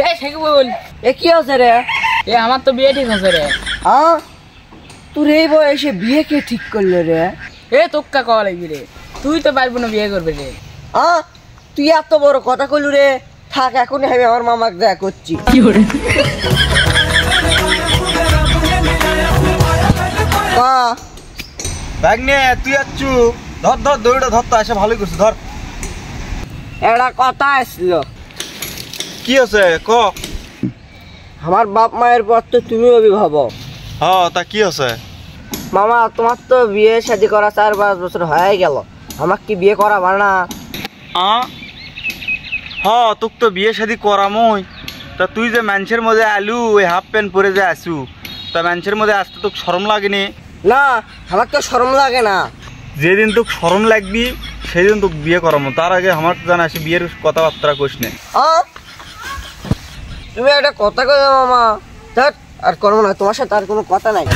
এ সাকিবুল, এ কি হচ্ছে রে? এ আমার তো বিয়ে ঠিক হচ্ছে রে। তোর এই বয়সে বিয়ে কে ঠিক করলো রে? এ তোক্কা কওয়া লাগবি রে, তুই তো পারবো না বিয়ে করবে রে। তুই এত বড় কথা কইলু রে। থাক, এখনই আমি আমার মামাকে দেখা করছি। ব্যাগ নিয়ে তুই আচ্ছু ধর ধর দৌড়া ধর তো এসে ভালোই করছিস ধর। একটা কথা আসলো। কি আছে ক? আমার বাপ মায়ের পর তো তুমি অভিভাবক। হ্যাঁ তা কি আছে? মামা, তোমার তো বিয়ে শাদী করা 4-5 বছর হয়ে গেল, আমাকে কি বিয়ে করাবা না? হ্যাঁ তোকে তো বিয়ে শাদি করামই। তা তুই যে মানুষের মধ্যে আলু ওই হাফ প্যান্ট পরে যে আসু, তা মানুষের মধ্যে আসতে তোকে শরম লাগেনি? না, আমার তো শরম লাগে না। যেদিন তোকে শরম লাগবি সেদিন তোকে বিয়ে করামো, তার আগে আমার জানা আসে বিয়ের কথাবার্তা কোস নে। তুমি একটা কথা কই মামা, আর করবো না তোমার সাথে, আর কোনো কথা নাই।